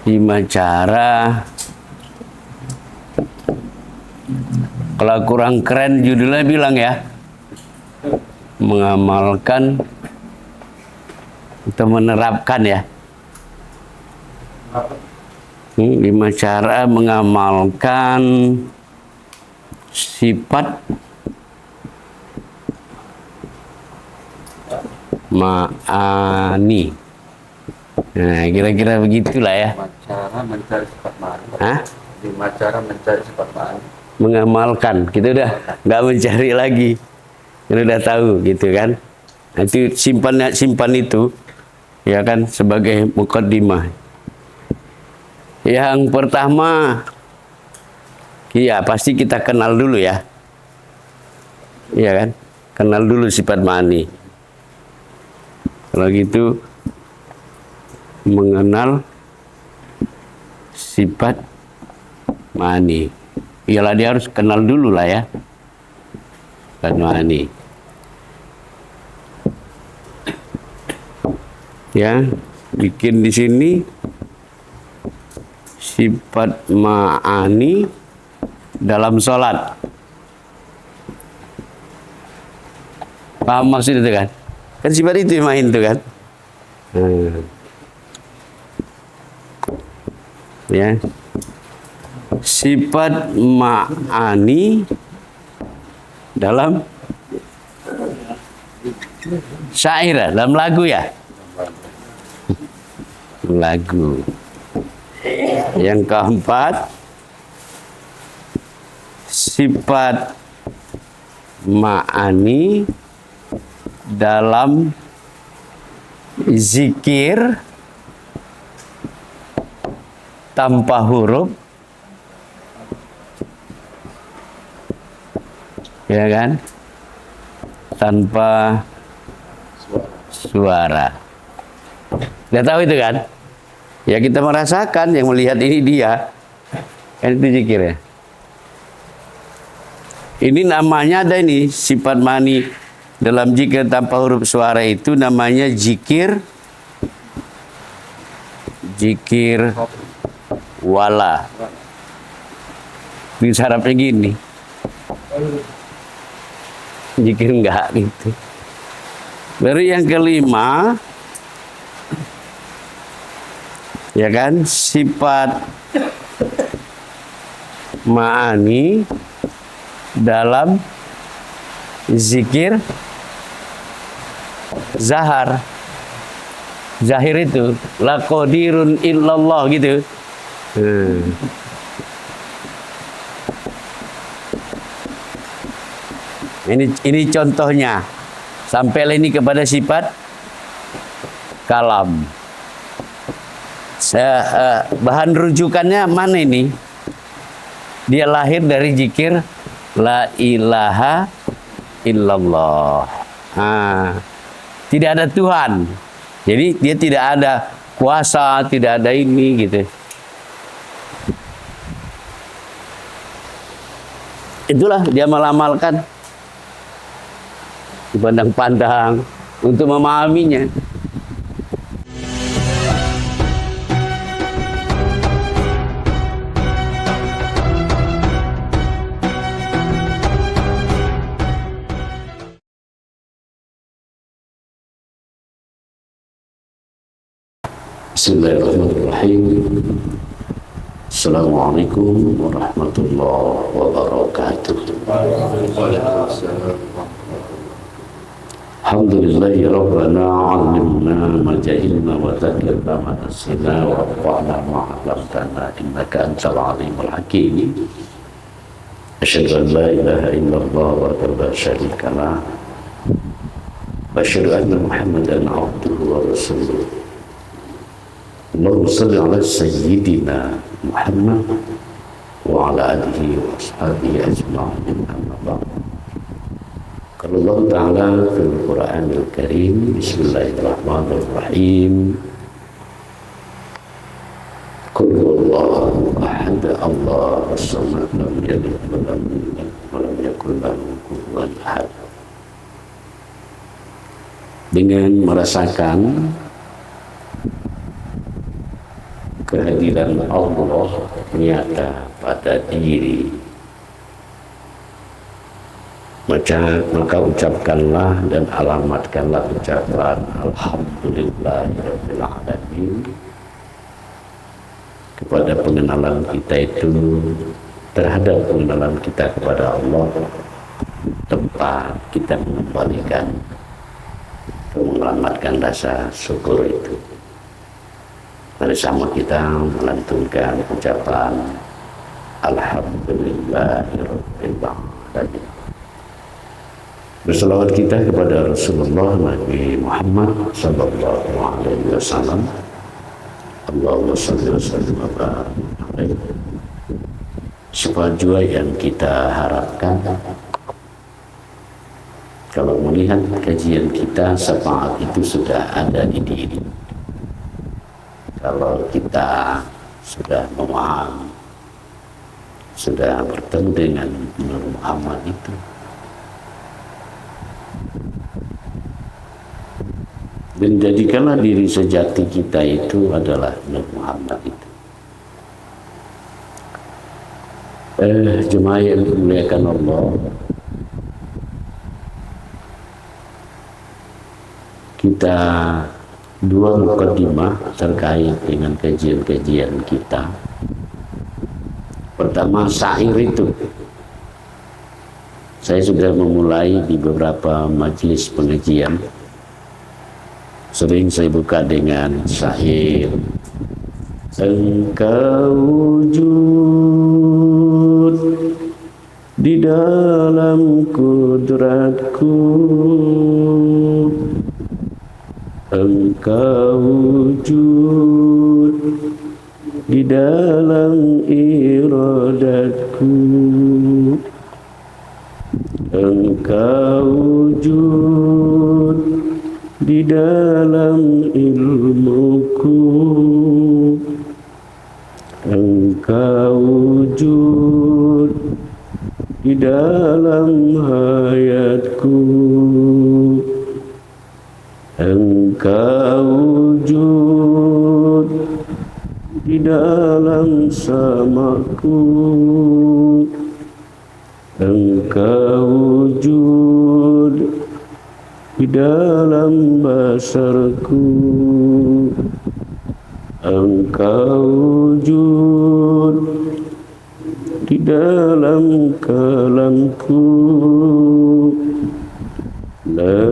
5 cara. Kalau kurang keren judulnya bilang ya, mengamalkan atau menerapkan ya. 5 cara mengamalkan sifat ma'ani. Nah, kira-kira begitulah ya. 5 cara mencari sifat ma'ani. Hah? 5 cara mencari sifat ma'ani. Mengamalkan, kita udah nggak mencari lagi, kita udah tahu gitu kan. Nanti simpan itu, ya kan, sebagai mukaddimah. Yang pertama, iya pasti kita kenal dulu ya, iya kan, kenal dulu sifat ma'ani. Kalau gitu, mengenal sifat ma'ani. Iyalah dia harus kenal dulu lah ya, sifat ma'ani. Ya, bikin di sini sifat ma'ani dalam sholat. Paham maksud itu kan? Kan sifat itu yang main tuh kan? Ya, sifat ma'ani dalam syair, dalam lagu ya, lagu. Yang keempat, sifat ma'ani dalam zikir tanpa huruf, ya kan, tanpa suara. Udah tahu itu kan? Ya kita merasakan, yang melihat ini dia, kan itu zikir ya. Ini namanya ada ini, sifat ma'ani dalam zikir tanpa huruf suara itu namanya zikir wala. Ini syaratnya gini. Zikir enggak gitu. Baru yang kelima, ya kan, sifat ma'ani dalam zikir zahar. Zahir itu la qadirun illallah gitu. Ini contohnya. Sampai ini kepada sifat kalam. Bahan rujukannya mana ini? Dia lahir dari zikir la ilaha illallah. Tidak ada Tuhan. Jadi dia tidak ada kuasa, tidak ada ini gitu. Itulah dia melamalkan, dipandang-pandang untuk memahaminya. Bismillahirrahmanirrahim. Assalamualaikum warahmatullahi wabarakatuh. Alhamdulillahi rabbana alimna ma jahilna wa dzakirna ma nasina wa rafa'na ma 'allamtana innaka antal alimul hakim. Asyhadu an la ilaha illallah wa la syarika lah. Wa asyhadu anna Muhammadan 'abduhu wa rasuluh. Allahumma shalli ala sayyidina Muhammad wa ala alihi wa ashabihi ajma'in, amma ba'd. Qala Allah Ta'ala fil Qur'anil Karim, bismillahirrahmanirrahim. Qul huwallahu ahad, Allahu samad, lam yalid wa lam yulad wa lam yakul lahu kufuwan ahad. Dengan merasakan kehadiran Allah nyata pada diri, maka ucapkanlah dan alamatkanlah ucapan Alhamdulillahirabbil alamin kepada pengenalan kita itu, terhadap pengenalan kita kepada Allah, tempat kita mengembalikan, mengalamatkan rasa syukur itu. Mari sama kita melantunkan ucapan Alhamdulillahirabbil alamin. Berselawat kita kepada Rasulullah Nabi Muhammad sallallahu alaihi wasallam. Allahumma shalli wa sallim wa barik. Sebuah yang kita harapkan kalau melihat kajian kita, syafaat itu sudah ada di diri. Kalau kita sudah memahami, sudah bertemu dengan Nur Muhammad itu, dan jadikanlah diri sejati kita itu adalah Nur Muhammad itu. Jemaah yang dimuliakan Allah, kita dua mukadimah terkait dengan kajian-kajian kita. Pertama, syair itu saya sudah memulai di beberapa majelis pengajian. Sering saya buka dengan syair. Engkau wujud di dalam kudratku, Engkau wujud di dalam iradatku, Engkau wujud di dalam ilmuku, Engkau wujud di dalam hayatku, Engkau wujud di dalam samaku, Engkau wujud di dalam basarku, Engkau wujud di dalam kalamku. La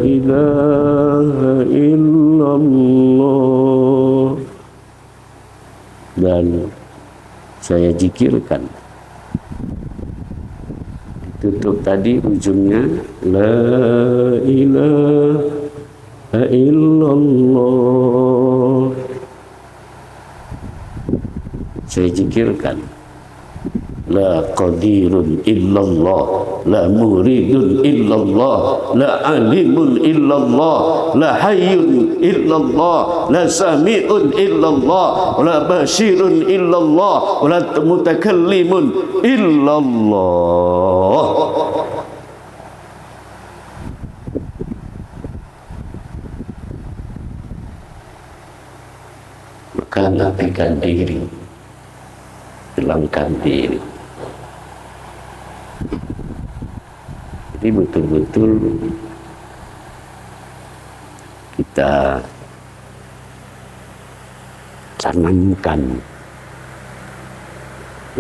ilaha illallah. Dan saya zikirkan, tutup tadi ujungnya la ilaha illallah. Saya zikirkan la qadirun illallah, la muridun illallah, la alimun illallah, la hayyun illallah, la sami'un illallah, la basirun illallah, la mutakallimun illallah. Maka nafikan diri, hilangkan diri. Jadi betul-betul kita tanamkan,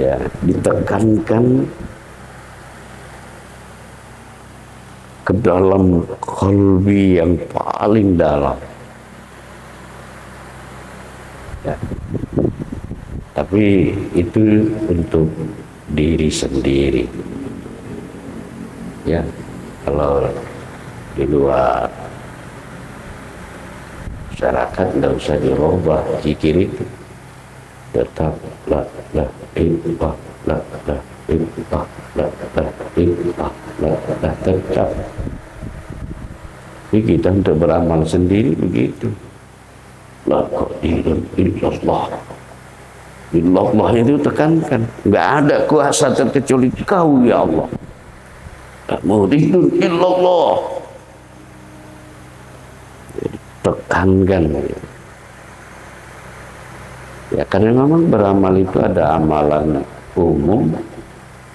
ya, ditekankan ke dalam qalbi yang paling dalam, ya. Tapi itu untuk diri sendiri, ya. Kalau di luar masyarakat tidak usah dirubah zikir itu, tetap la la ilah la la ilah la la ilah la la, tetap. Jadi kita untuk beramal sendiri begitu. La qadirun illallah. Allah itu tekankan, nggak ada kuasa terkecuali Kau ya Allah. La muridun illallah. Tekankan. Ya, karena memang beramal itu ada amalan umum,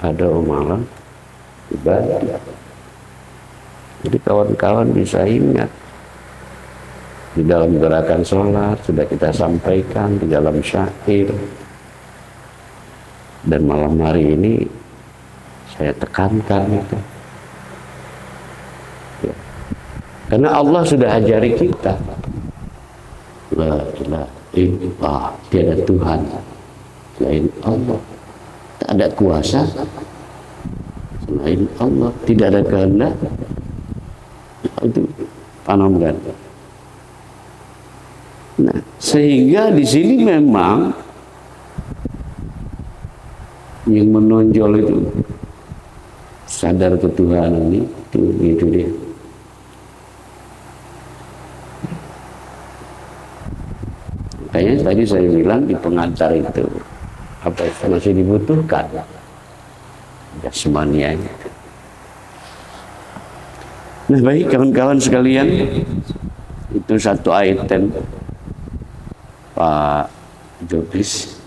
ada amalan ibadah. Jadi kawan-kawan bisa ingat, di dalam gerakan sholat sudah kita sampaikan, di dalam syair, dan malam hari ini saya tekankan itu. Ya. Karena Allah sudah ajari kita, la ilaha illallah, tiada Tuhan selain Allah, tak ada kuasa selain Allah, tidak ada kehendak. Itu tanamkan. Nah, sehingga di sini memang yang menonjol itu sadar ketuhanan itu dia. Kayaknya tadi saya bilang di pengantar itu apa yang masih dibutuhkan jasmanianya. Nah, baik kawan-kawan sekalian, itu satu item Pak Jobis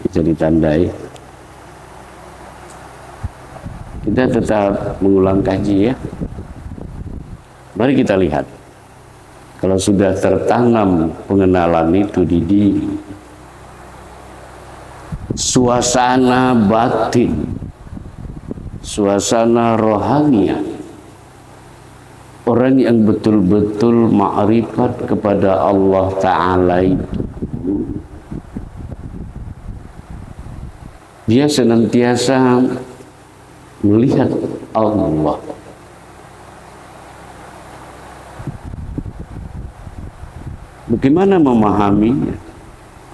itu ditandai. Kita tetap mengulang kaji ya. Mari kita lihat, kalau sudah tertanam pengenalan itu di diri, suasana batin, suasana rohaniah, orang yang betul-betul ma'rifat kepada Allah Ta'ala itu, dia senantiasa melihat Allah. Bagaimana memahaminya?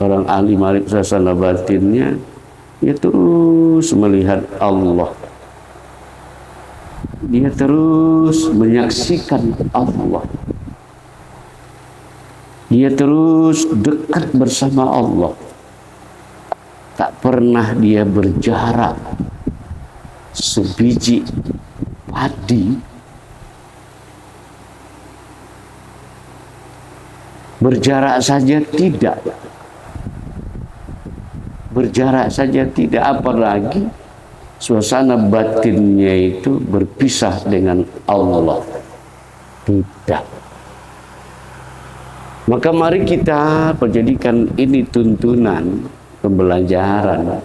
Orang ahli ma'rifat suasana batinnya, dia terus melihat Allah. Dia terus menyaksikan Allah. Dia terus dekat bersama Allah. Tak pernah dia berjarak sebiji padi, berjarak saja tidak. Berjarak saja tidak, apalagi suasana batinnya itu berpisah dengan Allah. Tidak. Maka mari kita menjadikan ini tuntunan pembelajaran.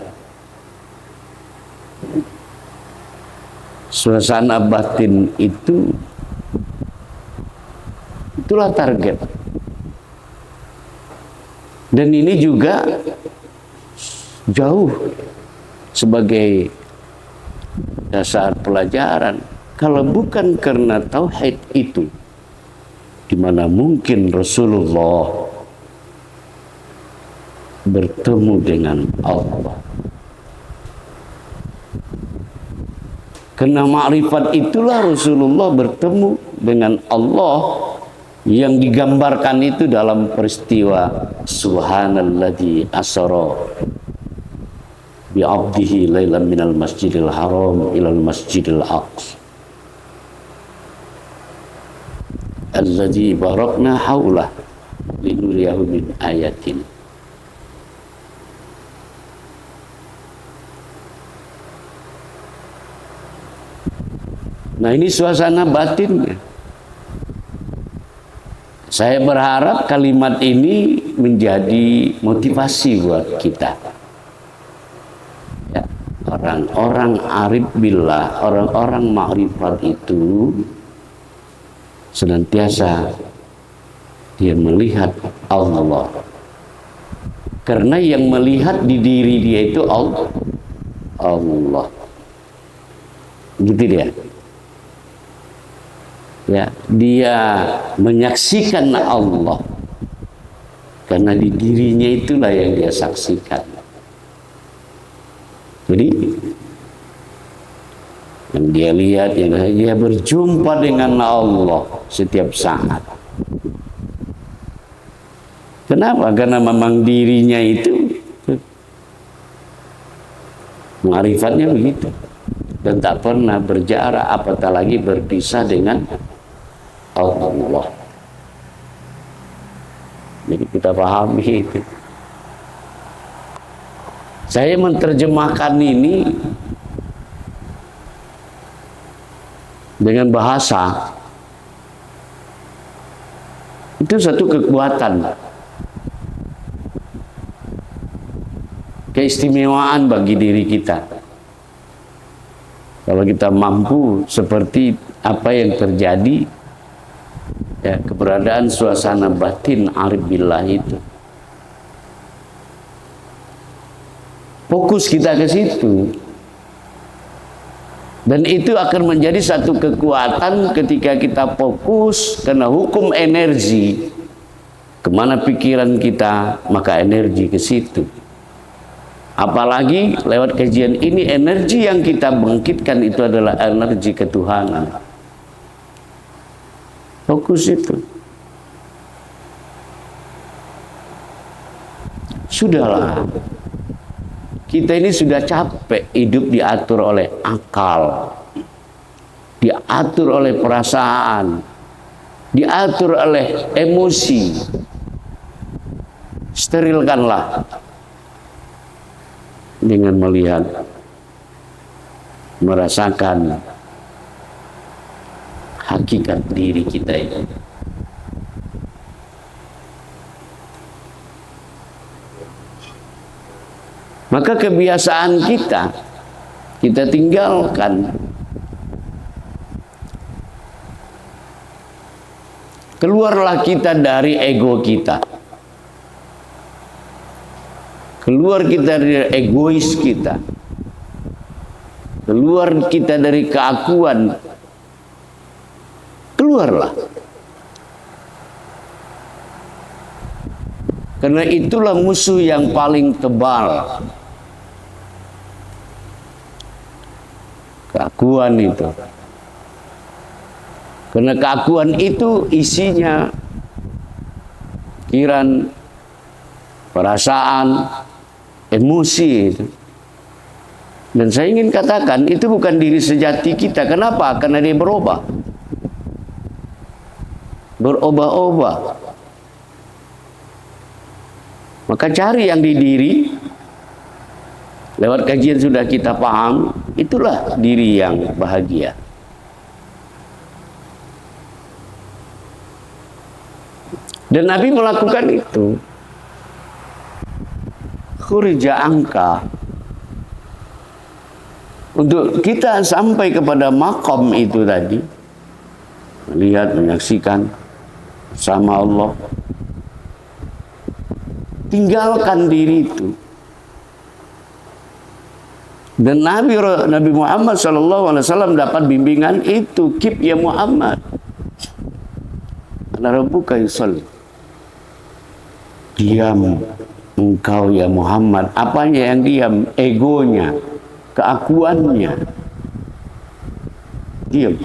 Suasana batin itulah target. Dan ini juga jauh sebagai dasar pelajaran. Kalau bukan karena tauhid itu, di mana mungkin Rasulullah bertemu dengan Allah. Karena ma'rifat itulah Rasulullah bertemu dengan Allah yang digambarkan itu dalam peristiwa Subhanalladzi asra bi'abdihi lailan minal masjidil haram ilal masjidil aqsa alladzi barakna haulah linuriyahu min ayatin. Nah, ini suasana batinnya. Saya berharap kalimat ini menjadi motivasi buat kita. Ya, orang-orang arif billah, orang-orang ma'rifat itu senantiasa dia melihat Allah. Karena yang melihat di diri dia itu Allah. Gitu dia. Ya, dia menyaksikan Allah karena di dirinya itulah yang dia saksikan. Jadi yang dia lihat, yang dia berjumpa dengan Allah setiap saat. Kenapa? Karena memang dirinya itu ma'rifatnya begitu, dan tak pernah berjarak, apatah lagi berpisah dengan Allah. Jadi kita pahami itu. Saya menerjemahkan ini dengan bahasa. Itu satu kekuatan, keistimewaan bagi diri kita. Kalau kita mampu seperti apa yang terjadi, ya, keberadaan suasana batin arif billah itu, fokus kita ke situ, dan itu akan menjadi satu kekuatan ketika kita fokus, karena hukum energi, kemana pikiran kita maka energi ke situ. Apalagi lewat kajian ini, energi yang kita bangkitkan itu adalah energi ketuhanan. Fokus itu. Sudahlah. Kita ini sudah capek hidup diatur oleh akal, diatur oleh perasaan, diatur oleh emosi. Sterilkanlah dengan melihat, merasakan hakikat diri kita ini. Maka kebiasaan kita tinggalkan. Keluarlah kita dari ego kita. Keluar kita dari egois kita. Keluar kita dari keakuan. Keluarlah. Karena itulah musuh yang paling tebal. Keakuan itu. Karena keakuan itu isinya pikiran, perasaan, emosi itu. Dan saya ingin katakan itu bukan diri sejati kita. Kenapa? Karena dia berubah. Berubah-ubah. Maka cari yang di diri. Lewat kajian sudah kita paham, itulah diri yang bahagia. Dan Nabi melakukan itu. Khurija angka. Untuk kita sampai kepada makom itu tadi, melihat, menyaksikan sama Allah, tinggalkan diri itu. Dan Nabi Muhammad SAW dapat bimbingan itu, keep ya Muhammad, ana rabbuka yusalli, diam engkau ya Muhammad. Apanya yang diam? Egonya, keakuannya. Diam.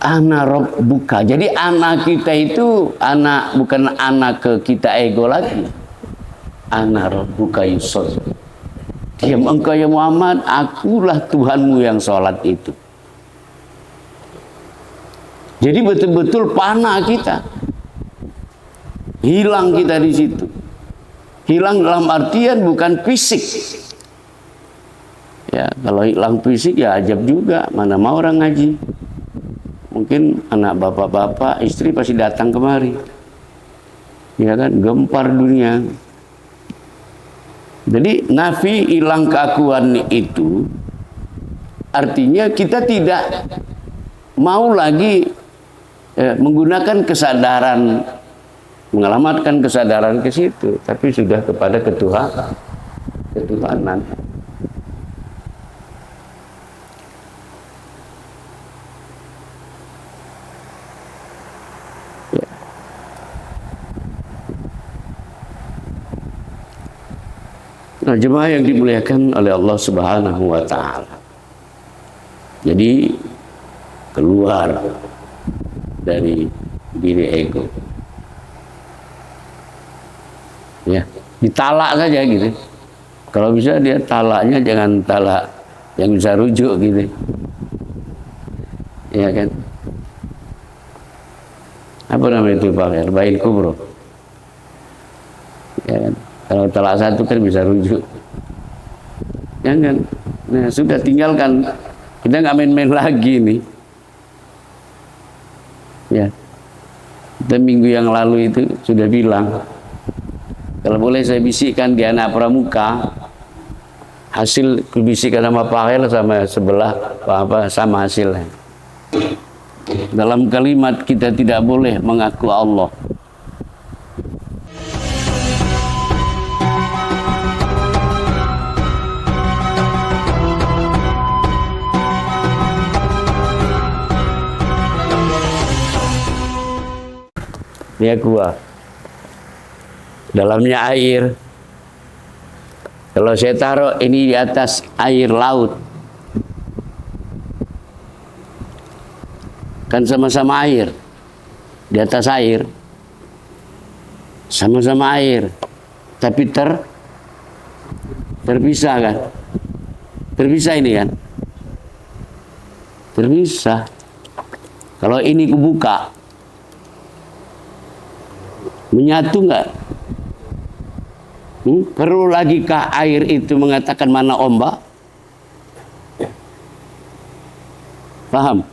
Ana rabbuka. Jadi anak kita itu anak, bukan anak ke kita ego lagi. Ana rabbuka yusalli. Diam engkau ya Muhammad, akulah Tuhanmu yang sholat itu. Jadi betul-betul panah kita. Hilang kita di situ. Hilang dalam artian bukan fisik. Ya, kalau hilang fisik ya ajab juga, mana mau orang ngaji. Mungkin anak bapak-bapak, istri pasti datang kemari. Ya kan, gempar dunia. Jadi nafi hilang keakuan itu artinya kita tidak mau lagi menggunakan kesadaran, mengalamatkan kesadaran ke situ, tapi sudah kepada ketuhanan. Ya. Nah, jemaah yang dimuliakan oleh Allah Subhanahu wa Ta'ala. Jadi keluar dari diri ego. Ya, ditalak saja gitu. Kalau bisa dia talaknya jangan talak yang bisa rujuk gitu. Ya kan? apa namanya itu Pak? Arba'in kubro. Ya kan? Kalau talak satu kan bisa rujuk. Jangan. Nah, sudah tinggalkan. Kita nggak main-main lagi nih. Ya. Kita minggu yang lalu itu sudah bilang, kalau boleh saya bisikkan di anak pramuka, hasil bisikan sama Pak Hel sama sebelah apa sama hasilnya. Dalam kalimat kita tidak boleh mengaku Allah. Ini gua. Dalamnya air. Kalau saya taruh ini di atas air laut, kan sama-sama air. Di atas air, sama-sama air, tapi terpisah kan? Terpisah ini kan? Terpisah. Kalau ini kubuka, menyatu nggak? Perlu lagikah air itu mengatakan mana ombak? Paham?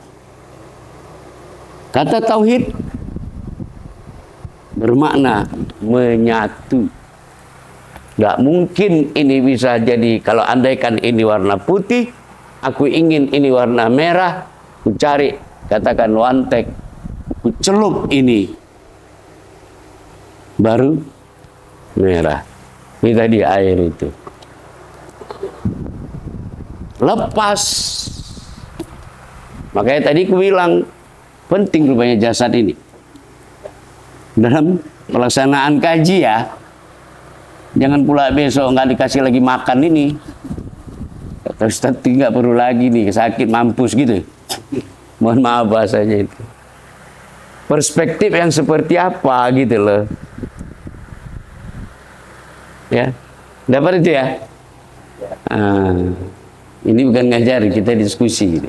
Kata tauhid bermakna menyatu. Nggak mungkin ini bisa jadi, kalau andaikan ini warna putih, aku ingin ini warna merah, ku cari, katakan wantek, ku celup ini, baru merah. Ini tadi air itu. Lepas. Makanya tadi aku bilang, penting rupanya jasad ini. Dalam pelaksanaan kaji ya. Jangan pula besok nggak dikasih lagi makan ini. Kata Ustaz nggak perlu lagi nih, sakit mampus gitu. Mohon maaf bahasanya itu. Perspektif yang seperti apa gitu loh. Ya, dapat itu ya. Ini bukan ngajar, kita diskusi. Gitu.